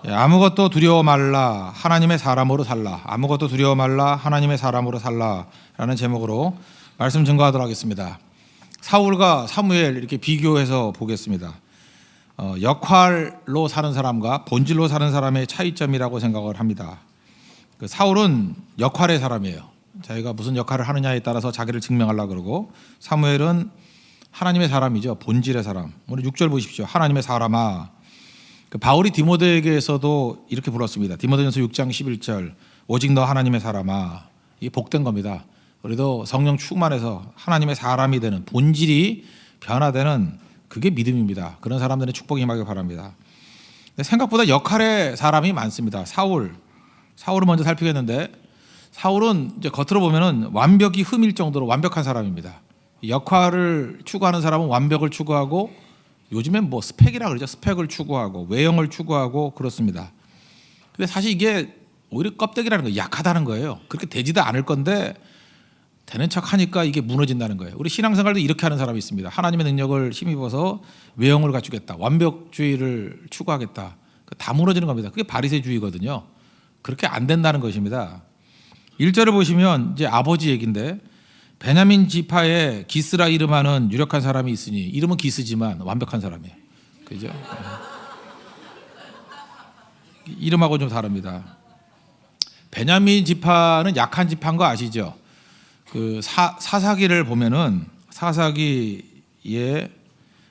아무것도 두려워 말라 하나님의 사람으로 살라. 아무것도 두려워 말라 하나님의 사람으로 살라라는 제목으로 말씀 증거하도록 하겠습니다. 사울과 사무엘 이렇게 비교해서 보겠습니다. 역할로 사는 사람과 본질로 사는 사람의 차이점이라고 생각을 합니다. 사울은 역할의 사람이에요. 자기가 무슨 역할을 하느냐에 따라서 자기를 증명하려고 그러고, 사무엘은 하나님의 사람이죠. 본질의 사람. 오늘 6절 보십시오. 하나님의 사람아. 바울이 디모데에게서도 이렇게 불렀습니다. 디모데전서 6장 11절. 오직 너 하나님의 사람아. 이게 복된 겁니다. 우리도 성령 충만해서 하나님의 사람이 되는, 본질이 변화되는, 그게 믿음입니다. 그런 사람들은 축복이 임하길 바랍니다. 생각보다 역할의 사람이 많습니다. 사울을 먼저 살피겠는데, 사울은 이제 겉으로 보면은 완벽이 흠일 정도로 완벽한 사람입니다. 역할을 추구하는 사람은 완벽을 추구하고, 요즘엔 뭐 스펙이라 그러죠. 스펙을 추구하고 외형을 추구하고 그렇습니다. 근데 사실 이게 오히려 껍데기라는 거예요. 약하다는 거예요. 그렇게 되지도 않을 건데 되는 척 하니까 이게 무너진다는 거예요. 우리 신앙생활도 이렇게 하는 사람이 있습니다. 하나님의 능력을 힘입어서 외형을 갖추겠다, 완벽주의를 추구하겠다, 다 무너지는 겁니다. 그게 바리새주의거든요. 그렇게 안 된다는 것입니다. 1절을 보시면 이제 아버지 얘기인데, 베냐민 지파에 기스라 이름하는 유력한 사람이 있으니, 이름은 기스지만 완벽한 사람이에요. 그죠? 이름하고 좀 다릅니다. 베냐민 지파는 약한 지파인 거 아시죠? 그 사사기를 보면은, 사사기에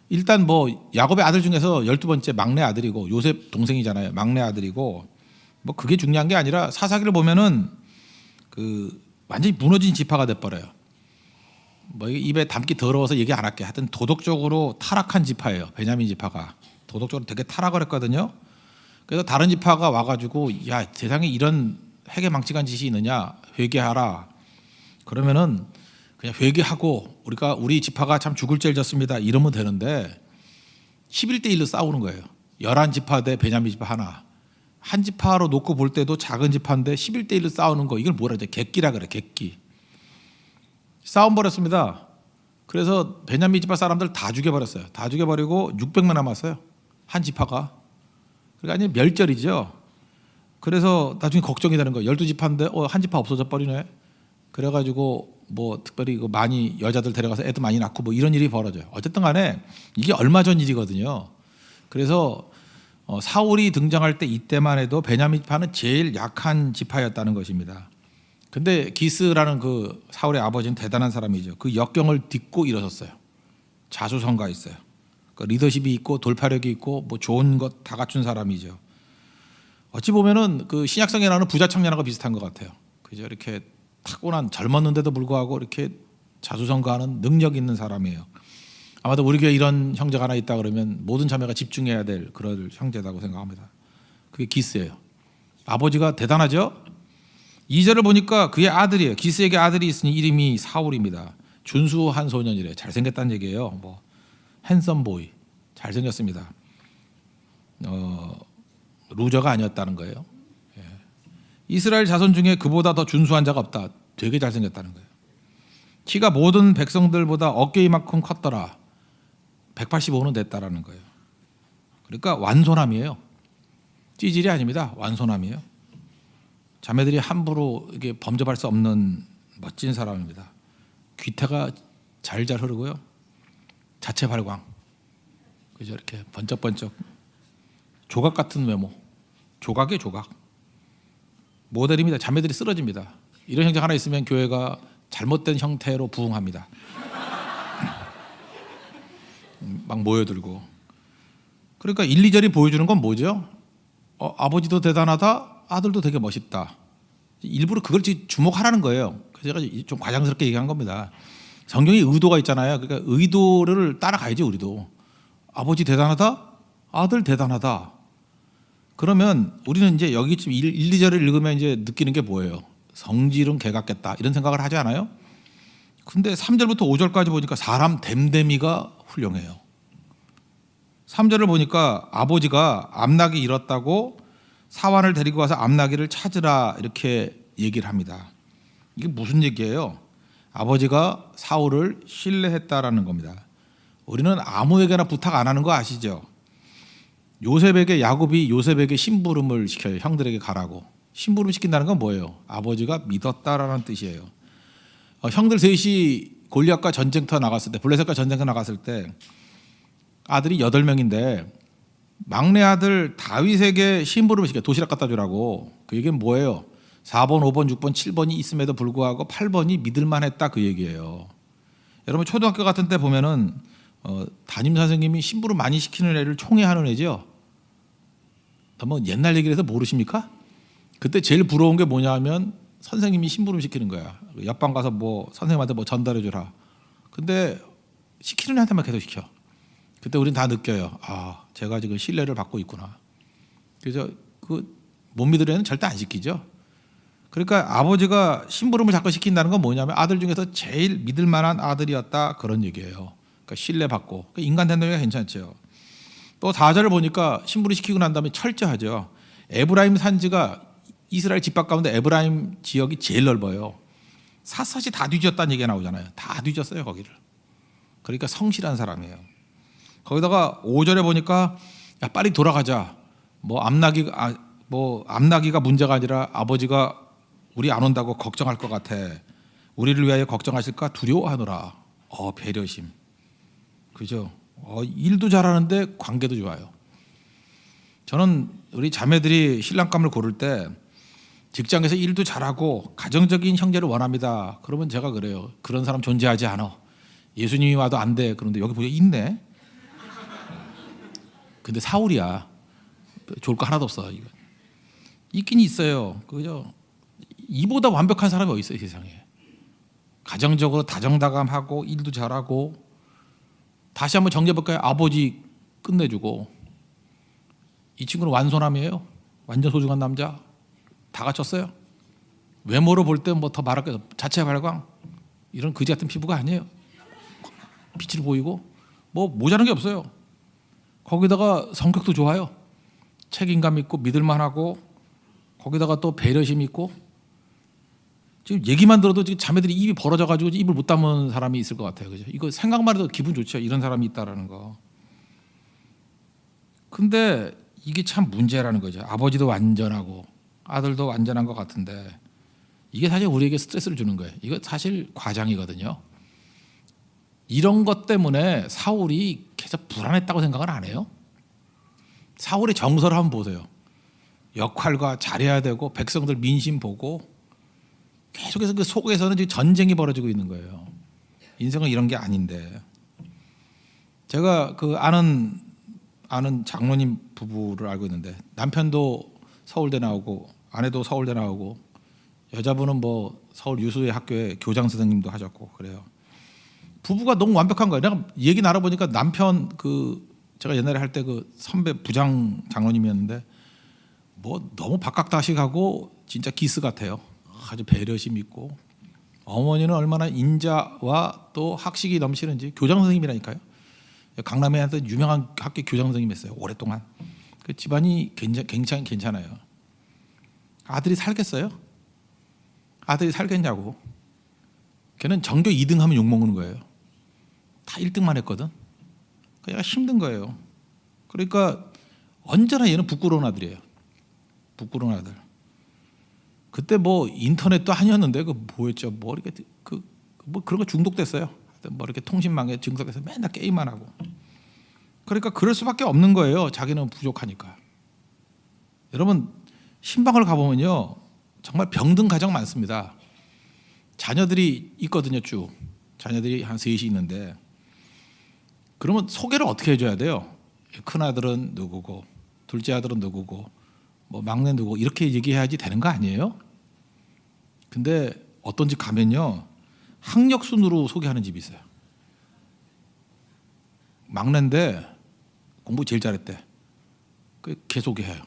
일단 뭐 야곱의 아들 중에서 12번째 막내 아들이고, 요셉 동생이잖아요. 막내 아들이고, 뭐 그게 중요한 게 아니라 사사기를 보면은 그 완전히 무너진 지파가 돼버려요. 뭐 입에 담기 더러워서 얘기 안 할게. 하여튼 도덕적으로 타락한 지파예요. 베냐민 지파가 도덕적으로 되게 타락을 했거든요. 그래서 다른 지파가 와가지고, 야, 세상에 이런 해괴망측한 짓이 있느냐, 회개하라. 그러면은 그냥 회개하고 우리 지파가 참 죽을 죄를 졌습니다, 이러면 되는데 11대 1로 싸우는 거예요. 11지파 대 베냐민 지파 하나. 한 지파로 놓고 볼 때도 작은 지파인데 11대 1로 싸우는 거, 이걸 뭐라 하죠? 객기라 그래. 객기. 싸움 벌였습니다. 그래서 베냐민 지파 사람들 다 죽여버렸어요. 다 죽여버리고 600명 남았어요. 한 지파가. 그러니까 아니 멸절이죠. 그래서 나중에 걱정이 되는 거예요. 12지파인데 한 지파 없어져 버리네. 그래가지고 뭐 특별히 많이 여자들 데려가서 애도 많이 낳고 뭐 이런 일이 벌어져요. 어쨌든 간에 이게 얼마 전 일이거든요. 그래서 사울이 등장할 때 이때만 해도 베냐민 지파는 제일 약한 지파였다는 것입니다. 근데 기스라는 그 사울의 아버지는 대단한 사람이죠. 그 역경을 딛고 일어섰어요. 자수성가 있어요. 그 리더십이 있고 돌파력이 있고 뭐 좋은 것 다 갖춘 사람이죠. 어찌 보면은 그 신약성에 나오는 부자 청년하고 비슷한 것 같아요. 그죠? 이렇게 타고난, 젊었는데도 불구하고 이렇게 자수성가하는 능력 있는 사람이에요. 아마도 우리 교회 이런 형제가 하나 있다 그러면 모든 자매가 집중해야 될 그런 형제라고 생각합니다. 그게 기스예요. 아버지가 대단하죠. 2절을 보니까 그의 아들이에요. 기스에게 아들이 있으니 이름이 사울입니다. 준수한 소년이래. 잘생겼다는 얘기예요. 뭐 핸섬 보이, 잘생겼습니다. 루저가 아니었다는 거예요. 예. 이스라엘 자손 중에 그보다 더 준수한 자가 없다. 되게 잘생겼다는 거예요. 키가 모든 백성들보다 어깨 이만큼 컸더라. 185는 됐다라는 거예요. 그러니까 완소남이에요. 찌질이 아닙니다. 완소남이에요. 자매들이 함부로 이게 범접할 수 없는 멋진 사람입니다. 귀태가 잘잘 흐르고요. 자체 발광, 그죠? 이렇게 번쩍번쩍 조각 같은 외모, 조각이에요, 조각. 모델입니다. 자매들이 쓰러집니다. 이런 형제 하나 있으면 교회가 잘못된 형태로 부흥합니다. 막 모여들고. 그러니까 1, 2절이 보여주는 건 뭐죠? 아버지도 대단하다, 아들도 되게 멋있다. 일부러 그걸 주목하라는 거예요. 그래서 제가 좀 과장스럽게 얘기한 겁니다. 성경에 의도가 있잖아요. 그러니까 의도를 따라가야지. 우리도 아버지 대단하다, 아들 대단하다. 그러면 우리는 이제 여기쯤 1, 2절을 읽으면 이제 느끼는 게 뭐예요? 성질은 개 같겠다, 이런 생각을 하지 않아요? 근데 3절부터 5절까지 보니까 사람 됨됨이가 훌륭해요. 3절을 보니까 아버지가 암나귀 잃었다고 사환을 데리고 가서 암나귀를 찾으라, 이렇게 얘기를 합니다. 이게 무슨 얘기예요? 아버지가 사울을 신뢰했다라는 겁니다. 우리는 아무에게나 부탁 안 하는 거 아시죠? 요셉에게 야곱이 요셉에게 심부름을 시켜요. 형들에게 가라고. 심부름 시킨다는 건 뭐예요? 아버지가 믿었다라는 뜻이에요. 형들 셋이 골리앗과 전쟁터 나갔을 때, 블레셋과 전쟁터 나갔을 때 아들이 8명인데 막내 아들 다윗에게 심부름을 시켜 도시락 갖다 주라고. 그 얘기는 뭐예요? 4번, 5번, 6번, 7번이 있음에도 불구하고 8번이 믿을만 했다 그 얘기예요. 여러분 초등학교 같은 때 보면은 담임 선생님이 심부름 많이 시키는 애를 총애하는 애죠. 너무 옛날 얘기를 해서 모르십니까? 그때 제일 부러운 게 뭐냐면 선생님이 심부름 시키는 거야. 옆방 가서 뭐 선생님한테 뭐 전달해 주라. 근데 시키는 애한테만 계속 시켜. 그때 우린 다 느껴요. 아, 제가 지금 신뢰를 받고 있구나. 그래서 그 못 믿을 애는 절대 안 시키죠. 그러니까 아버지가 심부름을 자꾸 시킨다는 건 뭐냐면 아들 중에서 제일 믿을 만한 아들이었다 그런 얘기예요. 그러니까 신뢰받고. 그러니까 인간 된다니까 괜찮죠. 또 4절을 보니까 심부름 시키고 난 다음에 철저하죠. 에브라임 산지가 이스라엘 집합 가운데 에브라임 지역이 제일 넓어요. 샅샅이 다 뒤졌다는 얘기가 나오잖아요. 다 뒤졌어요 거기를. 그러니까 성실한 사람이에요. 거기다가 5절에 보니까 야 빨리 돌아가자. 뭐 앞나기가 문제가 아니라 아버지가 우리 안 온다고 걱정할 것 같아. 우리를 위하여 걱정하실까 두려워하노라. 배려심. 그죠? 일도 잘하는데 관계도 좋아요. 저는 우리 자매들이 신랑감을 고를 때 직장에서 일도 잘하고 가정적인 형제를 원합니다. 그러면 제가 그래요. 그런 사람 존재하지 않아. 예수님이 와도 안 돼. 그런데 여기 보니까 있네. 근데 사울이야. 좋을 거 하나도 없어. 이거. 있긴 있어요. 그죠? 이보다 완벽한 사람이 어디 있어요 세상에. 가정적으로 다정다감하고 일도 잘하고. 다시 한번 정리해볼까요? 아버지 끝내주고. 이 친구는 완소남이에요. 완전 소중한 남자. 다 갖췄어요. 외모로 볼 때 뭐 더 말할 게 자체 발광 이런 그지 같은 피부가 아니에요. 빛을 보이고 뭐 모자란 게 없어요. 거기다가 성격도 좋아요. 책임감 있고 믿을만하고 거기다가 또 배려심 있고. 지금 얘기만 들어도 지금 자매들이 입이 벌어져가지고 입을 못 담은 사람이 있을 것 같아요. 그죠? 이거 생각만 해도 기분 좋죠. 이런 사람이 있다라는 거. 근데 이게 참 문제라는 거죠. 아버지도 완전하고 아들도 완전한 것 같은데 이게 사실 우리에게 스트레스를 주는 거예요. 이거 사실 과장이거든요. 이런 것 때문에 사울이 계속 불안했다고 생각을 안 해요. 사울의 정서를 한번 보세요. 역할과 잘해야 되고 백성들 민심 보고 계속해서 그 속에서는 지금 전쟁이 벌어지고 있는 거예요. 인생은 이런 게 아닌데. 제가 그 아는 장로님 부부를 알고 있는데 남편도 서울대 나오고 아내도 서울대 나오고 여자분은 뭐 서울 유수의 학교에 교장 선생님도 하셨고 그래요. 부부가 너무 완벽한 거예요. 내가 얘기 나눠보니까 남편 제가 옛날에 할 때 그 선배 부장 장로님이었는데 뭐 너무 박학다식하고 진짜 기스 같아요. 아주 배려심 있고 어머니는 얼마나 인자와 또 학식이 넘치는지 교장 선생님이라니까요. 강남에 한테 유명한 학교 교장 선생님 했어요. 오랫동안. 그 집안이 굉장히 괜찮아요. 아들이 살겠어요? 아들이 살겠냐고. 걔는 전교 2등 하면 욕먹는 거예요. 다 1등만 했거든. 그러니까 힘든 거예요. 그러니까 언제나 얘는 부끄러운 아들이에요. 부끄러운 아들. 그때 뭐 인터넷도 아니었는데 그 뭐였죠? 뭐 이렇게 뭐 그런 거 중독됐어요. 뭐 이렇게 통신망에 중독돼서 맨날 게임만 하고. 그러니까 그럴 수밖에 없는 거예요. 자기는 부족하니까. 여러분 신방을 가보면요 정말 병든 가정 많습니다. 자녀들이 있거든요. 쭉 자녀들이 한 셋이 있는데 그러면 소개를 어떻게 해줘야 돼요? 큰 아들은 누구고 둘째 아들은 누구고 뭐 막내 누구 이렇게 얘기해야지 되는 거 아니에요? 근데 어떤 집 가면요 학력 순으로 소개하는 집이 있어요. 막내인데 공부 제일 잘했대. 걔 소개해요.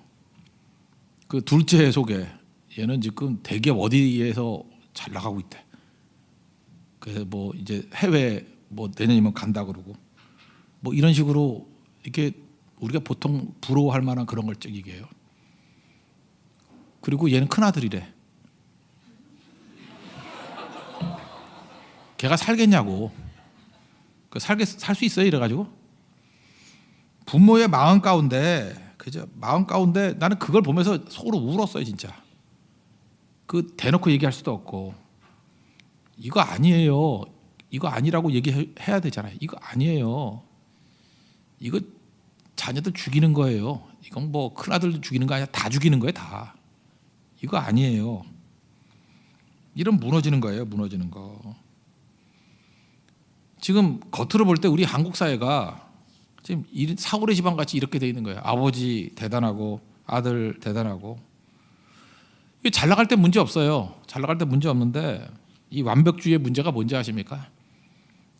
그 둘째 소개. 얘는 지금 대기업 어디에서 잘 나가고 있대. 그래서 뭐 이제 해외 뭐 내년이면 간다 그러고 뭐 이런 식으로 이렇게 우리가 보통 부러워할 만한 그런 걸 얘기해요. 그리고 얘는 큰 아들이래. 걔가 살겠냐고. 살 수 있어요 이래가지고 부모의 마음 가운데 그죠? 마음 가운데 나는 그걸 보면서 속으로 울었어요, 진짜. 그 대놓고 얘기할 수도 없고 이거 아니에요. 이거 아니라고 얘기해야 되잖아요. 이거 아니에요. 이거 자녀들 죽이는 거예요. 이건 뭐 큰아들도 죽이는 거 아니야. 다 죽이는 거예요, 다. 이거 아니에요. 이런 무너지는 거예요, 무너지는 거. 지금 겉으로 볼 때 우리 한국 사회가 지금 사고의 집안 같이 이렇게 돼 있는 거예요. 아버지 대단하고 아들 대단하고. 잘 나갈 때 문제 없어요. 잘 나갈 때 문제 없는데 이 완벽주의의 문제가 뭔지 아십니까?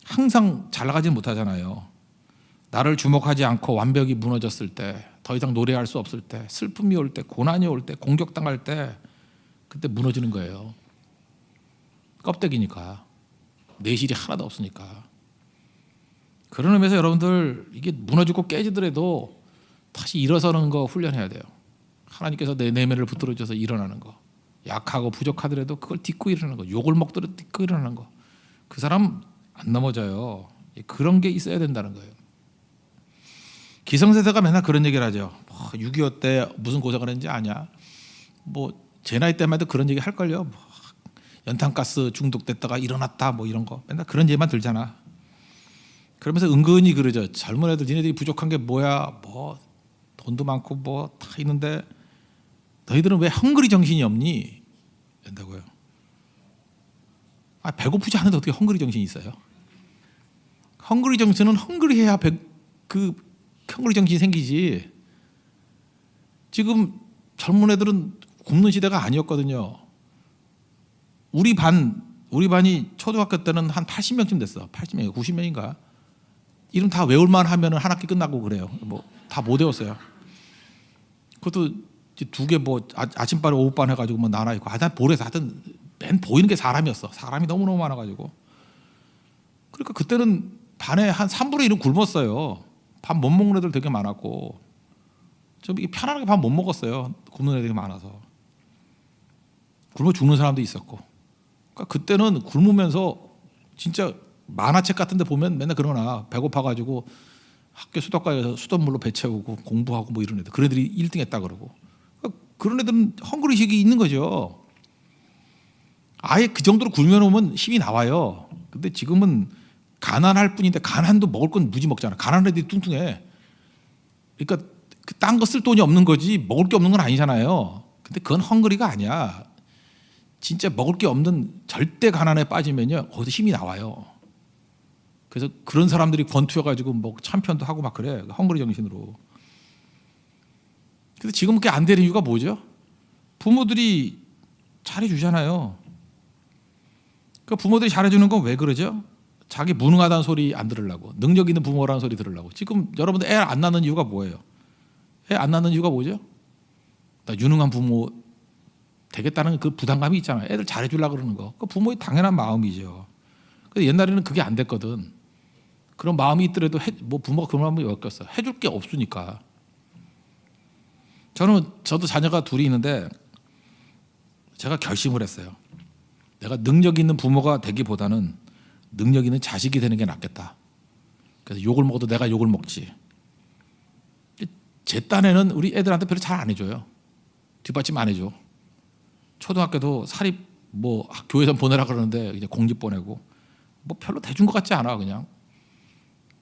항상 잘 나가지는 못하잖아요. 나를 주목하지 않고 완벽이 무너졌을 때, 더 이상 노래할 수 없을 때, 슬픔이 올 때, 고난이 올 때, 공격당할 때, 그때 무너지는 거예요. 껍데기니까. 내실이 하나도 없으니까. 그런 의미에서 여러분들 이게 무너지고 깨지더라도 다시 일어서는 거 훈련해야 돼요. 하나님께서 내 내면을 붙들어 줘서 일어나는 거. 약하고 부족하더라도 그걸 딛고 일어나는 거. 욕을 먹더라도 딛고 일어나는 거. 그 사람 안 넘어져요. 그런 게 있어야 된다는 거예요. 기성세대가 맨날 그런 얘기를 하죠. 6.25 때 무슨 고생을 했는지 아냐. 뭐 제 나이 때만 해도 그런 얘기 할걸요. 연탄가스 중독됐다가 일어났다 뭐 이런 거 맨날 그런 얘기만 들잖아. 그러면서 은근히 그러죠. 젊은 애들 니네들이 부족한 게 뭐야. 뭐 돈도 많고 뭐 다 있는데 너희들은 왜 헝그리 정신이 없니? 된다고요. 배고프지 않은데 어떻게 헝그리 정신이 있어요? 헝그리 정신은 헝그리해야 그 헝그리 정신이 생기지. 지금 젊은 애들은 굶는 시대가 아니었거든요. 우리 반이 초등학교 때는 한 80명쯤 됐어. 80명, 90명인가. 이름 다 외울만 하면은 한 학기 끝나고 그래요. 뭐 다 못 외웠어요. 그것도 두 개 뭐 아침반, 오후반 해가지고 뭐 나눠 있고. 하여튼 볼에서 하여튼 맨 보이는 게 사람이었어. 사람이 너무너무 많아가지고. 그러니까 그때는 반에 한 3분의 1은 굶었어요. 밥 못 먹는 애들 되게 많았고. 좀 이게 편안하게 밥 못 먹었어요. 굶는 애들이 많아서. 굶어 죽는 사람도 있었고. 그러니까 그때는 굶으면서 진짜 만화책 같은 데 보면 맨날 그러나 배고파가지고 학교 수도가에서 수돗물로 배 채우고 공부하고 뭐 이런 애들. 그런 애들이 1등 했다 그러고. 그러니까 그런 애들은 헝그리식이 있는 거죠. 아예 그 정도로 굶어놓으면 힘이 나와요. 근데 지금은 가난할 뿐인데 가난도 먹을 건 무지 먹잖아. 가난한 애들이 뚱뚱해. 그러니까 딴 거 쓸 돈이 없는 거지 먹을 게 없는 건 아니잖아요. 근데 그건 헝그리가 아니야. 진짜 먹을 게 없는 절대 가난에 빠지면요 거기서 힘이 나와요. 그래서 그런 사람들이 권투여가지고 뭐 챔피언도 하고 막 그래. 헝그리 정신으로. 근데 지금 그게 안 되는 이유가 뭐죠? 부모들이 잘해주잖아요. 그 부모들이 잘해주는 건 왜 그러죠? 자기 무능하다는 소리 안 들으려고, 능력 있는 부모라는 소리 들으려고. 지금 여러분들 애 안 낳는 이유가 뭐예요? 애 안 낳는 이유가 뭐죠? 나 유능한 부모 되겠다는 그 부담감이 있잖아요. 애들 잘해주려고 그러는 거. 그 부모의 당연한 마음이죠. 근데 옛날에는 그게 안 됐거든. 그런 마음이 있더라도 뭐 부모가 그런 마음이 왜 없겠어? 해줄 게 없으니까. 저도 자녀가 둘이 있는데 제가 결심을 했어요. 내가 능력 있는 부모가 되기보다는 능력 있는 자식이 되는 게 낫겠다. 그래서 욕을 먹어도 내가 욕을 먹지. 제 딴에는 우리 애들한테 별로 잘 안 해줘요. 뒷받침 안 해줘. 초등학교도 사립 뭐 교회에서 보내라 그러는데 이제 공립 보내고 뭐 별로 대준 것 같지 않아. 그냥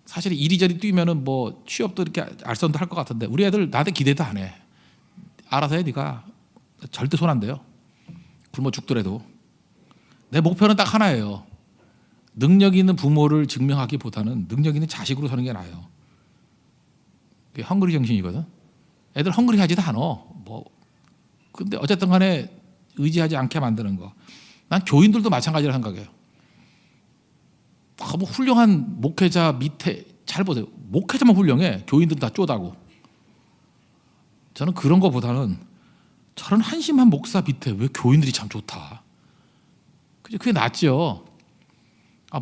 사실 이리저리 뛰면은 뭐 취업도 이렇게 알선도 할 것 같은데 우리 애들 나한테 기대도 안 해. 알아서 해 네가. 절대 손 안 대요. 굶어 죽더라도. 내 목표는 딱 하나예요. 능력 있는 부모를 증명하기보다는 능력 있는 자식으로 서는 게 나아요. 그게 헝그리 정신이거든. 애들 헝그리 하지도 않아. 뭐 근데 어쨌든 간에 의지하지 않게 만드는 거. 난 교인들도 마찬가지로 생각해요. 뭐 훌륭한 목회자 밑에 잘 보세요. 목회자만 훌륭해. 교인들 다 쪼다고. 저는 그런 거보다는 저런 한심한 목사 밑에 왜 교인들이 참 좋다. 그게 낫죠.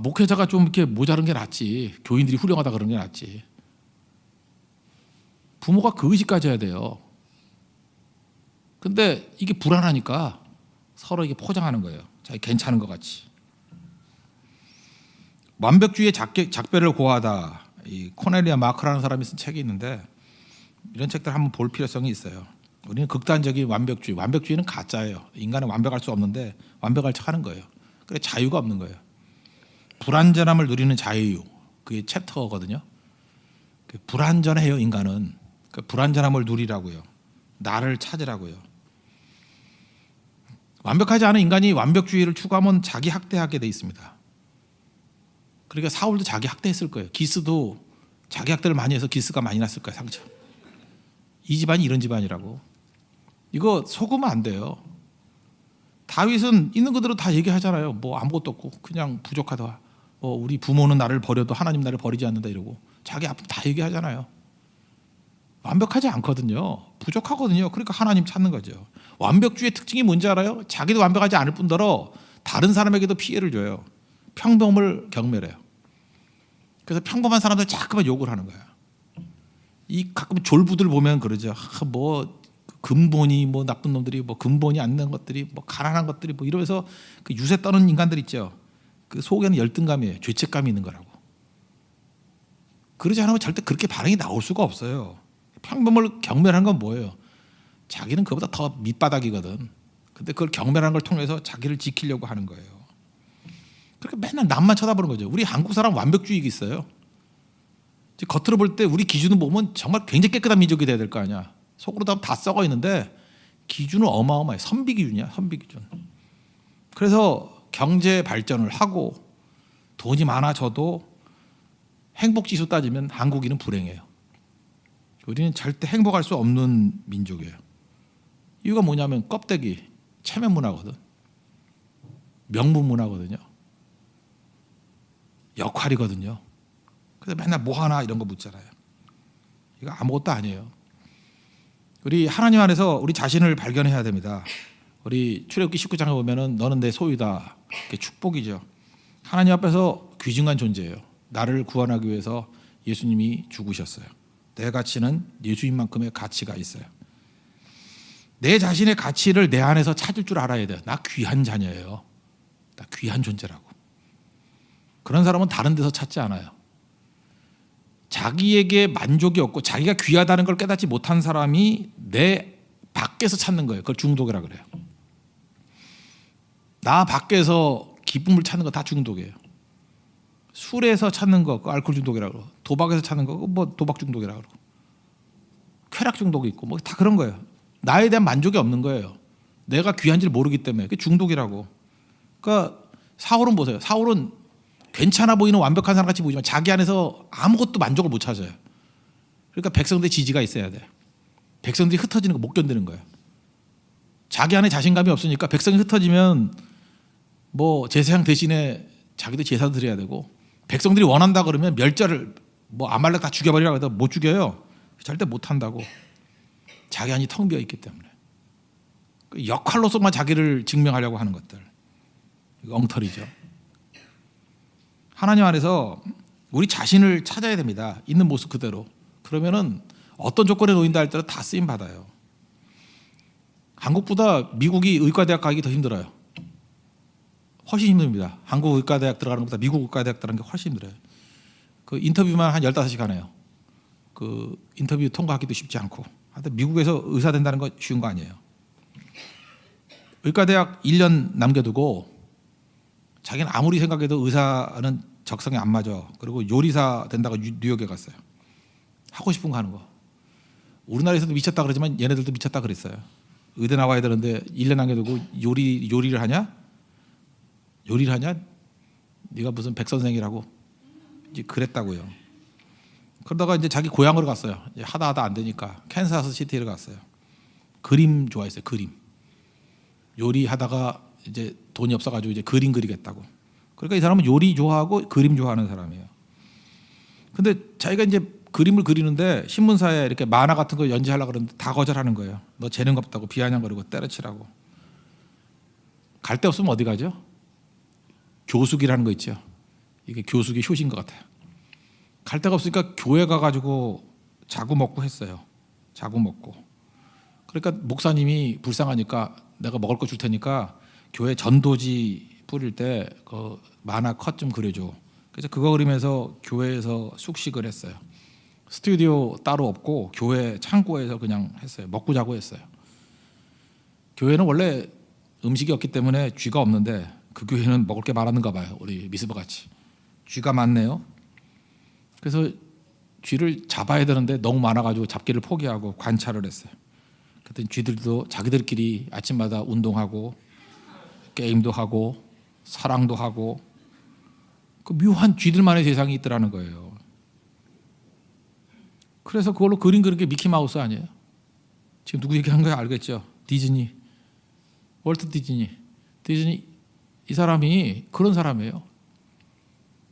목회자가 좀 이렇게 모자른 게 낫지. 교인들이 훌륭하다 그런 게 낫지. 부모가 그 의식까지 해야 돼요. 근데 이게 불안하니까 서로 이게 포장하는 거예요. 자기 괜찮은 것 같이. 완벽주의의 작별을 고하다. 이 코넬리아 마크라는 사람이 쓴 책이 있는데 이런 책들 한번 볼 필요성이 있어요. 우리는 극단적인 완벽주의, 완벽주의는 가짜예요. 인간은 완벽할 수 없는데 완벽할 척하는 거예요. 그래 자유가 없는 거예요. 불완전함을 누리는 자유, 그게 챕터거든요. 불완전해요 인간은. 그 불완전함을 누리라고요. 나를 찾으라고요. 완벽하지 않은 인간이 완벽주의를 추구하면 자기 학대하게 돼 있습니다. 그러니까 사울도 자기 학대했을 거예요. 기스도 자기 학대를 많이 해서 기스가 많이 났을 거예요. 상처. 이 집안이 이런 집안이라고. 이거 속으면 안 돼요. 다윗은 있는 그대로 다 얘기하잖아요. 뭐 아무것도 없고 그냥 부족하다. 우리 부모는 나를 버려도 하나님 나를 버리지 않는다 이러고 자기 아픔 다 얘기하잖아요. 완벽하지 않거든요. 부족하거든요. 그러니까 하나님 찾는 거죠. 완벽주의의 특징이 뭔지 알아요? 자기도 완벽하지 않을 뿐더러 다른 사람에게도 피해를 줘요. 평범을 경멸해요. 그래서 평범한 사람들 자꾸만 욕을 하는 거야. 이 가끔 졸부들 보면 그러죠. 뭐 근본이 뭐 나쁜 놈들이 뭐 근본이 안 되는 것들이 뭐 가난한 것들이 뭐 이러면서 그 유세 떠는 인간들 있죠. 그 속에는 열등감이에요. 죄책감이 있는 거라고. 그러지 않으면 절대 그렇게 반응이 나올 수가 없어요. 평범을 경멸하는 건 뭐예요? 자기는 그보다 더 밑바닥이거든. 근데 그걸 경멸하는 걸 통해서 자기를 지키려고 하는 거예요. 그렇게 맨날 남만 쳐다보는 거죠. 우리 한국 사람 완벽주의가 있어요. 겉으로 볼 때 우리 기준을 보면 정말 굉장히 깨끗한 민족이 돼야 될 거 아니야. 속으로 다 썩어 있는데 기준은 어마어마해. 선비 기준이야. 선비 기준. 그래서 경제 발전을 하고 돈이 많아져도 행복지수 따지면 한국인은 불행해요. 우리는 절대 행복할 수 없는 민족이에요. 이유가 뭐냐면 껍데기, 체면 문화거든. 명분 문화거든요. 역할이거든요. 그래서 맨날 뭐 하나 이런 거 묻잖아요. 이거 아무것도 아니에요. 우리 하나님 안에서 우리 자신을 발견해야 됩니다. 우리 출애굽기 19장에 보면은 너는 내 소유다. 그게 축복이죠. 하나님 앞에서 귀중한 존재예요. 나를 구원하기 위해서 예수님이 죽으셨어요. 내 가치는 예수님만큼의 가치가 있어요. 내 자신의 가치를 내 안에서 찾을 줄 알아야 돼요. 나 귀한 자녀예요. 나 귀한 존재라고. 그런 사람은 다른 데서 찾지 않아요. 자기에게 만족이 없고 자기가 귀하다는 걸 깨닫지 못한 사람이 내 밖에서 찾는 거예요. 그걸 중독이라 그래요. 나 밖에서 기쁨을 찾는 거 다 중독이에요. 술에서 찾는 거, 그 알코올 중독이라고 그러고, 도박에서 찾는 거, 뭐 도박 중독이라고 그러고, 쾌락 중독이 있고, 뭐 다 그런 거예요. 나에 대한 만족이 없는 거예요. 내가 귀한지를 모르기 때문에 그게 중독이라고. 그러니까 사울은 보세요. 사울은 괜찮아 보이는 완벽한 사람 같이 보이지만 자기 안에서 아무것도 만족을 못 찾아요. 그러니까 백성들의 지지가 있어야 돼. 백성들이 흩어지는 거 못 견디는 거예요. 자기 안에 자신감이 없으니까 백성이 흩어지면 뭐 제사장 대신에 자기도 제사 드려야 되고, 백성들이 원한다 그러면 멸절을 뭐 아말렉 다 죽여버리라고 해도 못 죽여요. 절대 못 한다고. 자기 안이 텅 비어 있기 때문에. 그 역할로서만 자기를 증명하려고 하는 것들, 이거 엉터리죠. 하나님 안에서 우리 자신을 찾아야 됩니다. 있는 모습 그대로. 그러면은 어떤 조건에 놓인다 할때도 다 쓰임 받아요. 한국보다 미국이 의과대학 가기 더 힘들어요. 훨씬 힘듭니다. 한국 의과대학 들어가는 것보다 미국 의과대학 들어가는 게 훨씬 힘들어요. 그 인터뷰만 한 15시간 해요. 그 인터뷰 통과하기도 쉽지 않고. 하여튼 미국에서 의사 된다는 건 쉬운 거 아니에요. 의과대학 1년 남겨두고 자기는 아무리 생각해도 의사는 적성에 안 맞아. 그리고 요리사 된다고 뉴욕에 갔어요. 하고 싶은 거 하는 거. 우리나라에서도 미쳤다 그러지만 얘네들도 미쳤다 그랬어요. 의대 나와야 되는데 1년 남겨두고 요리를 하냐? 요리를 하냐? 네가 무슨 백선생이라고 이제 그랬다고요. 그러다가 이제 자기 고향으로 갔어요. 이제 하다 안 되니까 캔사스 시티를 갔어요. 그림 좋아했어요. 그림. 요리하다가 이제 돈이 없어가지고 이제 그림 그리겠다고. 그러니까 이 사람은 요리 좋아하고 그림 좋아하는 사람이에요. 근데 자기가 이제 그림을 그리는데 신문사에 이렇게 만화 같은 거 연재하려고 그러는데 다 거절하는 거예요. 너 재능 없다고 비아냥거리고 때려치라고. 갈 데 없으면 어디 가죠? 교숙이라는 거 있죠. 이게 교숙의 효시인 것 같아요. 갈 데가 없으니까 교회 가가지고 자고 먹고 했어요. 자고 먹고. 그러니까 목사님이 불쌍하니까 내가 먹을 거 줄 테니까 교회 전도지 뿌릴 때 그 만화 컷 좀 그려줘. 그래서 그거 그리면서 교회에서 숙식을 했어요. 스튜디오 따로 없고 교회 창고에서 그냥 했어요. 먹고 자고 했어요. 교회는 원래 음식이 없기 때문에 쥐가 없는데 그 교회는 먹을 게 많았는가 봐요. 우리 미스버 같이 쥐가 많네요. 그래서 쥐를 잡아야 되는데 너무 많아가지고 잡기를 포기하고 관찰을 했어요. 그랬더니 쥐들도 자기들끼리 아침마다 운동하고 게임도 하고 사랑도 하고 그 묘한 쥐들만의 세상이 있더라는 거예요. 그래서 그걸로 그림 그린 게 미키마우스 아니에요? 지금 누구 얘기한 거야 알겠죠? 디즈니, 월트 디즈니. 이 사람이 그런 사람이에요.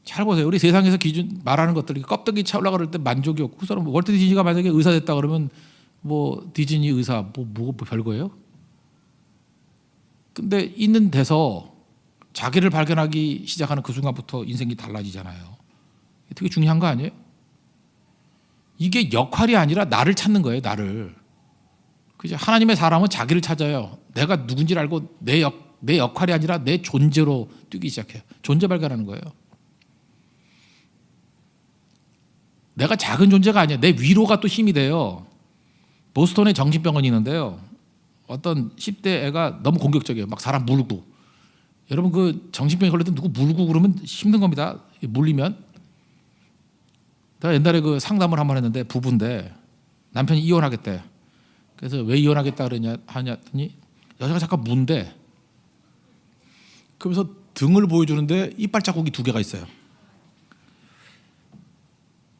잘 보세요. 우리 세상에서 기준 말하는 것들 껍데기 차 올라갈 때 만족이 없고 그 사람 월트 디즈니가 만약에 의사 됐다 그러면 뭐 디즈니 의사 뭐 별거예요? 근데 있는 데서 자기를 발견하기 시작하는 그 순간부터 인생이 달라지잖아요. 되게 중요한 거 아니에요? 이게 역할이 아니라 나를 찾는 거예요. 나를. 그죠? 하나님의 사람은 자기를 찾아요. 내가 누군지를 알고 내 역할이 아니라 내 존재로 뛰기 시작해요. 존재 발견하는 거예요. 내가 작은 존재가 아니야. 내 위로가 또 힘이 돼요. 보스턴에 정신병원이 있는데요. 어떤 10대 애가 너무 공격적이에요. 막 사람 물고. 여러분 그 정신병에 걸렸던 누구 물고 그러면 힘든 겁니다. 물리면. 내가 옛날에 그 상담을 한 번 했는데 부부인데 남편이 이혼하겠대. 그래서 왜 이혼하겠다 하냐더니 여자가 잠깐 문대. 그러면서 등을 보여주는데 이빨 자국이 2개가 있어요.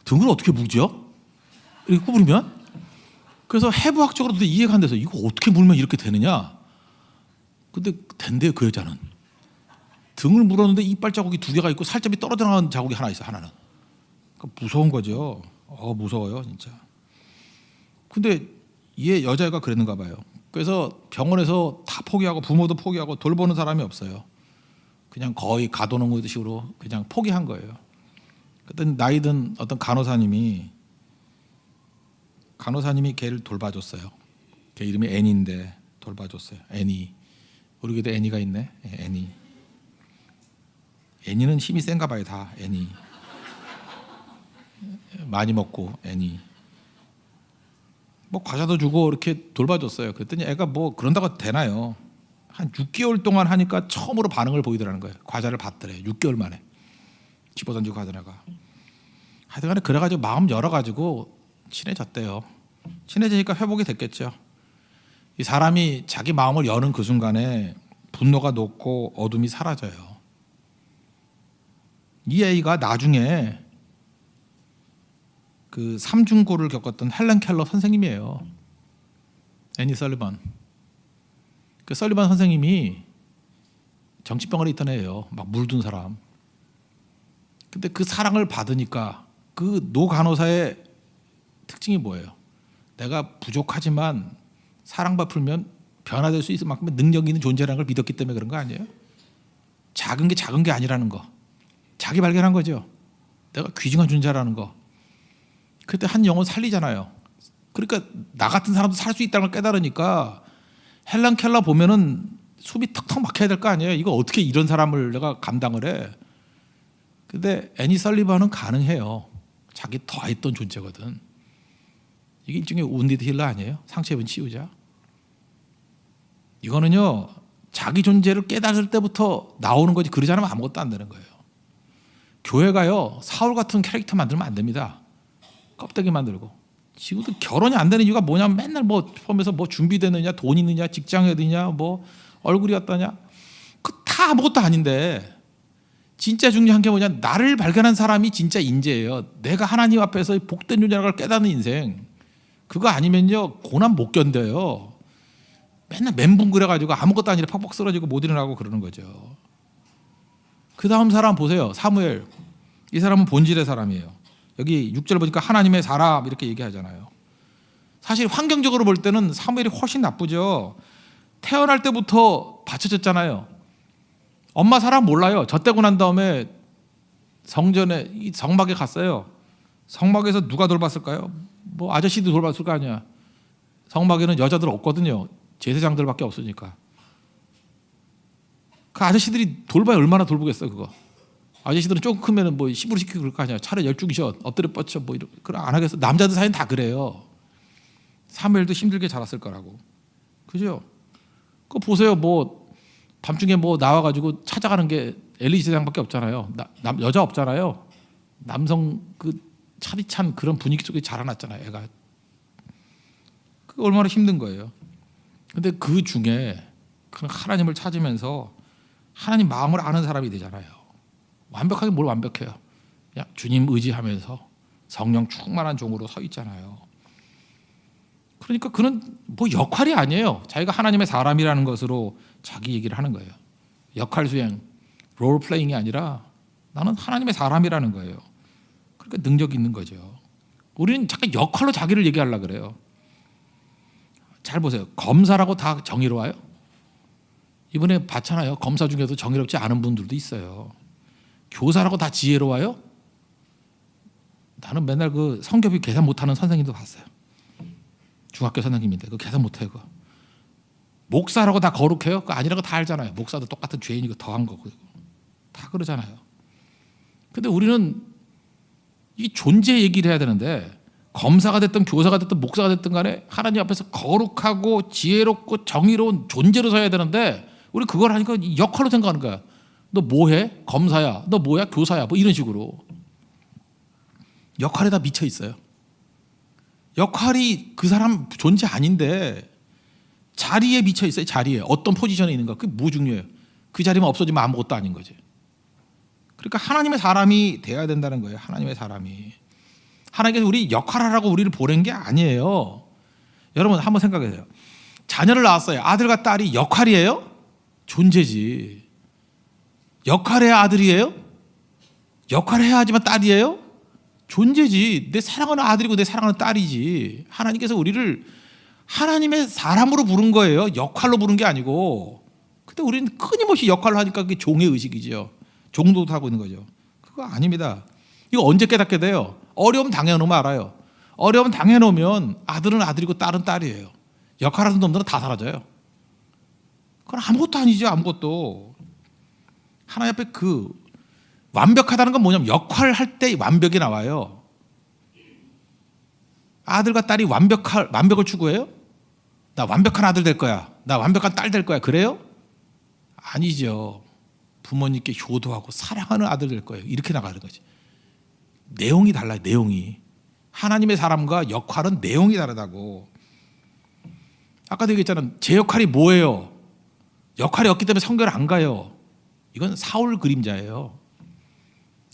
등을 어떻게 물죠? 이렇게 구부리면? 그래서 해부학적으로도 이해가 안 돼서 이거 어떻게 물면 이렇게 되느냐? 근데 된대요 그 여자는. 등을 물었는데 이빨 자국이 2개가 있고 살점이 떨어져 나간 자국이 하나 있어 하나는. 그러니까 무서운 거죠. 무서워요 진짜. 근데 얘 여자애가 그랬는가 봐요. 그래서 병원에서 다 포기하고 부모도 포기하고 돌보는 사람이 없어요. 그냥 거의 가둬놓은 식으로 그냥 포기한 거예요. 그랬더니 나이든 어떤 간호사님이 걔를 돌봐줬어요. 걔 이름이 애니인데 돌봐줬어요. 애니. 우리 교회도 애니가 있네. 애니. 애니는 힘이 센가 봐요 다. 애니. 많이 먹고 애니. 뭐 과자도 주고 이렇게 돌봐줬어요. 그랬더니 애가 뭐 그런다고 되나요? 한 6개월 동안 하니까 처음으로 반응을 보이더라는 거예요. 과자를 받더래. 6개월 만에. 집어던지고 하던 애가. 하여튼간에 그래가지고 마음 열어가지고 친해졌대요. 친해지니까 회복이 됐겠죠. 이 사람이 자기 마음을 여는 그 순간에 분노가 녹고 어둠이 사라져요. 이 애가 나중에 그 삼중고를 겪었던 헬렌 켈러 선생님이에요. 애니 설리반. 그 설리반 선생님이 정신병원에 있던 애예요. 막 물든 사람. 근데 그 사랑을 받으니까 그 노간호사의 특징이 뭐예요? 내가 부족하지만 사랑받으면 변화될 수 있을 만큼의 능력 있는 존재라는 걸 믿었기 때문에 그런 거 아니에요? 작은 게 아니라는 거. 자기 발견한 거죠. 내가 귀중한 존재라는 거. 그때 한 영혼 살리잖아요. 그러니까 나 같은 사람도 살 수 있다는 걸 깨달으니까 헬렌 켈러 보면은 숨이 턱턱 막혀야 될 거 아니에요. 이거 어떻게 이런 사람을 내가 감당을 해. 근데 애니 설리반은 가능해요. 자기 더했던 존재거든. 이게 일종의 운디드 힐러 아니에요? 상처 입은 치유자. 이거는요 자기 존재를 깨달을 때부터 나오는 거지 그러지 않으면 아무것도 안 되는 거예요. 교회가요 사울 같은 캐릭터 만들면 안 됩니다. 껍데기 만들고. 지금도 결혼이 안 되는 이유가 뭐냐면 맨날 뭐 포함해서 뭐 준비되느냐, 돈 있느냐, 직장이 어디냐, 뭐 얼굴이 어떠냐, 그 다 아무것도 아닌데 진짜 중요한 게 뭐냐, 나를 발견한 사람이 진짜 인재예요. 내가 하나님 앞에서 복된 존재라는 걸 깨닫는 인생. 그거 아니면요 고난 못 견뎌요. 맨날 멘붕 그래가지고 아무것도 아니라 팍팍 쓰러지고 못 일어나고 그러는 거죠. 그 다음 사람 보세요. 사무엘. 이 사람은 본질의 사람이에요. 여기 6절 보니까 하나님의 사람 이렇게 얘기하잖아요. 사실 환경적으로 볼 때는 사무엘이 훨씬 나쁘죠. 태어날 때부터 받쳐졌잖아요. 엄마 사람 몰라요. 젖대고 난 다음에 성전에 이 성막에 갔어요. 성막에서 누가 돌봤을까요? 뭐 아저씨도 돌봤을 거 아니야. 성막에는 여자들 없거든요. 제사장들밖에 없으니까. 그 아저씨들이 돌봐야 얼마나 돌보겠어 그거. 아저씨들은 조금 크면은 뭐 시부를 시키고 그럴 거 아니야. 차라리 열중셔, 엎드려 뻗쳐 뭐 이런 그런 안 하겠어. 남자들 사이는 다 그래요. 사무엘도 힘들게 자랐을 거라고. 그죠? 그거 보세요. 뭐 밤중에 뭐 나와가지고 찾아가는 게 엘리 제사장밖에 없잖아요. 여자 없잖아요. 남성 그 차디찬 그런 분위기 속에 자라났잖아요. 애가. 그 얼마나 힘든 거예요. 근데 그 중에 그런 하나님을 찾으면서 하나님 마음을 아는 사람이 되잖아요. 완벽하게 뭘 완벽해요. 그냥 주님 의지하면서 성령 충만한 종으로 서 있잖아요. 그러니까 그는 뭐 역할이 아니에요. 자기가 하나님의 사람이라는 것으로 자기 얘기를 하는 거예요. 역할 수행, 롤 플레잉이 아니라 나는 하나님의 사람이라는 거예요. 그러니까 능력이 있는 거죠. 우리는 잠깐 역할로 자기를 얘기하려고 그래요. 잘 보세요. 검사라고 다 정의로워요? 이번에 봤잖아요. 검사 중에도 정의롭지 않은 분들도 있어요. 교사라고 다 지혜로워요? 나는 맨날 그 성경비 계산 못하는 선생님도 봤어요. 중학교 선생님인데 그 계산 못해요. 그거. 목사라고 다 거룩해요? 그거 아니라고 다 알잖아요. 목사도 똑같은 죄인이고 더한 거고 다 그러잖아요. 근데 우리는 이 존재 얘기를 해야 되는데 검사가 됐든 교사가 됐든 목사가 됐든 간에 하나님 앞에서 거룩하고 지혜롭고 정의로운 존재로 서야 되는데 우리 그걸 하니까 역할로 생각하는 거야. 너 뭐해? 검사야. 너 뭐야? 교사야. 뭐 이런 식으로 역할에 다 미쳐 있어요. 역할이 그 사람 존재 아닌데 자리에 미쳐 있어요. 자리에 어떤 포지션에 있는가. 그게 뭐 중요해요. 그 자리만 없어지면 아무것도 아닌 거지. 그러니까 하나님의 사람이 돼야 된다는 거예요. 하나님의 사람이. 하나님께서 우리 역할하라고 우리를 보낸 게 아니에요. 여러분 한번 생각해보세요. 자녀를 낳았어요. 아들과 딸이 역할이에요? 존재지. 역할해야 아들이에요? 역할해야 하지만 딸이에요? 존재지. 내 사랑하는 아들이고 내 사랑하는 딸이지. 하나님께서 우리를 하나님의 사람으로 부른 거예요. 역할로 부른 게 아니고. 근데 우리는 끊임없이 역할을 하니까 그게 종의 의식이죠. 종도도 하고 있는 거죠. 그거 아닙니다. 이거 언제 깨닫게 돼요? 어려움 당해놓으면 알아요. 어려움 당해놓으면 아들은 아들이고 딸은 딸이에요. 역할하는 놈들은 다 사라져요. 그건 아무것도 아니죠. 아무것도. 하나님 앞에 그 완벽하다는 건 뭐냐면 역할을 할 때 완벽이 나와요. 아들과 딸이 완벽을 추구해요? 나 완벽한 아들 될 거야. 나 완벽한 딸 될 거야. 그래요? 아니죠. 부모님께 효도하고 사랑하는 아들 될 거예요. 이렇게 나가는 거지. 내용이 달라요. 내용이. 하나님의 사람과 역할은 내용이 다르다고. 아까도 얘기했잖아요. 제 역할이 뭐예요? 역할이 없기 때문에 성결 안 가요. 이건 사울 그림자예요.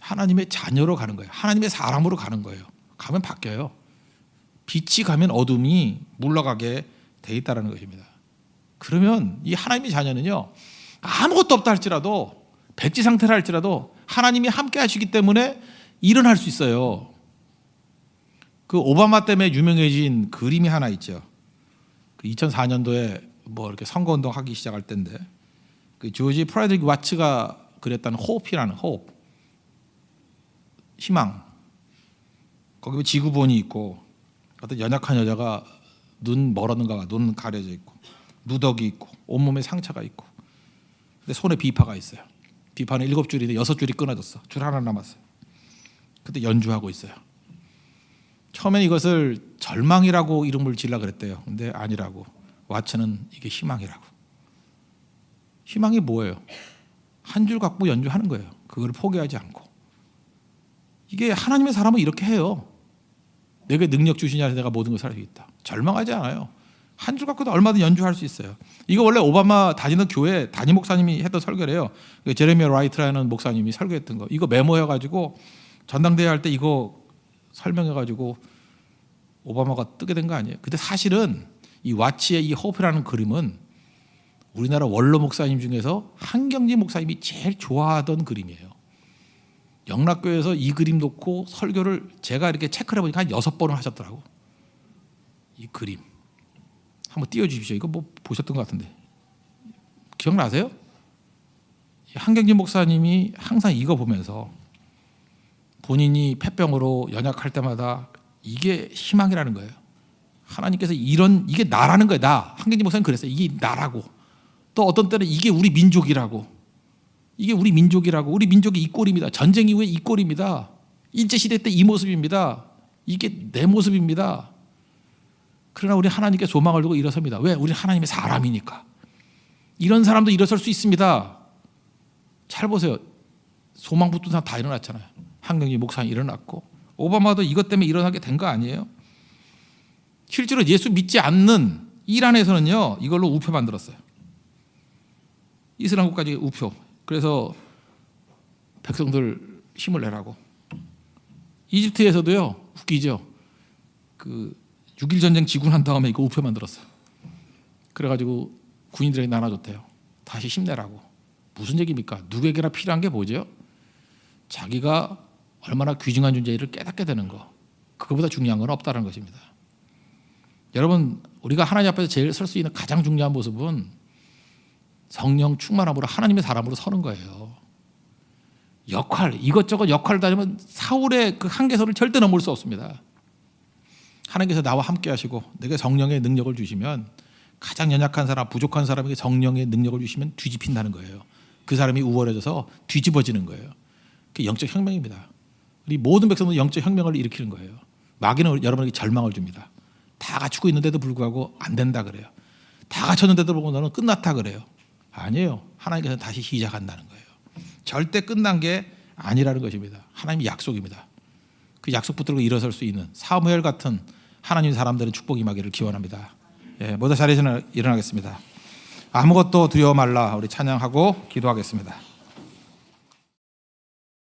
하나님의 자녀로 가는 거예요. 하나님의 사람으로 가는 거예요. 가면 바뀌어요. 빛이 가면 어둠이 물러가게 돼 있다는 것입니다. 그러면 이 하나님의 자녀는요. 아무것도 없다 할지라도 백지 상태라 할지라도 하나님이 함께 하시기 때문에 일은 할 수 있어요. 그 오바마 때문에 유명해진 그림이 하나 있죠. 그 2004년도에 뭐 이렇게 선거운동 하기 시작할 때인데 그 조지 프레드릭 와츠가 그렸다는 호흡이라는 호흡. 희망. 거기 에 지구본이 있고 어떤 연약한 여자가 눈 멀었는가 봐. 눈 가려져 있고 누더기 있고 온몸에 상처가 있고 근데 손에 비파가 있어요. 비파는 7줄인데 6줄이 끊어졌어. 줄 하나 남았어요. 그때 연주하고 있어요. 처음엔 이것을 절망이라고 이름을 지으려고 그랬대요. 근데 아니라고. 와츠는 이게 희망이라고. 희망이 뭐예요? 한 줄 갖고 연주하는 거예요. 그걸 포기하지 않고. 이게 하나님의 사람은 이렇게 해요. 내게 능력 주시냐 내가 모든 것을 할 수 있다. 절망하지 않아요. 한 줄 갖고도 얼마든 연주할 수 있어요. 이거 원래 오바마 다니는 교회 담임 목사님이 했던 설교래요. 제레미어 라이트라는 목사님이 설교했던 거. 이거 메모해가지고 전당대회 할 때 이거 설명해가지고 오바마가 뜨게 된 거 아니에요. 근데 사실은 이 와치의 이 호프라는 그림은 우리나라 원로 목사님 중에서 한경진 목사님이 제일 좋아하던 그림이에요. 영락교회에서 이 그림 놓고 설교를 제가 이렇게 체크를 해보니까 한 6번을 하셨더라고. 이 그림 한번 띄워주십시오. 이거 뭐 보셨던 것 같은데 기억나세요? 한경진 목사님이 항상 이거 보면서 본인이 폐병으로 연약할 때마다 이게 희망이라는 거예요. 하나님께서 이게 나라는 거예요. 나. 한경진 목사님 그랬어요. 이게 나라고. 또 어떤 때는 이게 우리 민족이라고. 이게 우리 민족이라고. 우리 민족이 이 꼴입니다. 전쟁 이후에 이 꼴입니다. 일제시대 때 이 모습입니다. 이게 내 모습입니다. 그러나 우리 하나님께 소망을 두고 일어섭니다. 왜? 우리 하나님의 사람이니까. 이런 사람도 일어설 수 있습니다. 잘 보세요. 소망 붙은 사람 다 일어났잖아요. 한경희 목사님 일어났고 오바마도 이것 때문에 일어나게 된 거 아니에요? 실제로 예수 믿지 않는 이란에서는요, 이걸로 우표 만들었어요. 이슬람 국가적인 우표. 그래서 백성들 힘을 내라고. 이집트에서도요, 웃기죠. 그 6.1 전쟁 지고 난 다음에 이거 우표 만들었어요. 그래가지고 군인들에게 나눠줬대요. 다시 힘내라고. 무슨 얘기입니까? 누구에게나 필요한 게 뭐죠? 자기가 얼마나 귀중한 존재를 깨닫게 되는 거. 그거보다 중요한 건 없다는 것입니다. 여러분, 우리가 하나님 앞에서 제일 설 수 있는 가장 중요한 모습은 성령 충만함으로 하나님의 사람으로 서는 거예요. 역할, 이것저것 역할을 다니면 사울의 그 한계선을 절대 넘을 수 없습니다. 하나님께서 나와 함께 하시고 내게 성령의 능력을 주시면 가장 연약한 사람, 부족한 사람에게 성령의 능력을 주시면 뒤집힌다는 거예요. 그 사람이 우월해져서 뒤집어지는 거예요. 그게 영적 혁명입니다. 우리 모든 백성들은 영적 혁명을 일으키는 거예요. 마귀는 여러분에게 절망을 줍니다. 다 갖추고 있는데도 불구하고 안 된다 그래요. 다 갖췄는데도 불구하고 너는 끝났다 그래요. 아니에요. 하나님께서 다시 시작한다는 거예요. 절대 끝난 게 아니라는 것입니다. 하나님의 약속입니다. 그 약속 붙들고 일어설 수 있는 사무엘 같은 하나님 사람들은 축복이 임하기를 기원합니다. 예, 모두 자리에서 일어나겠습니다. 아무것도 두려워 말라. 우리 찬양하고 기도하겠습니다.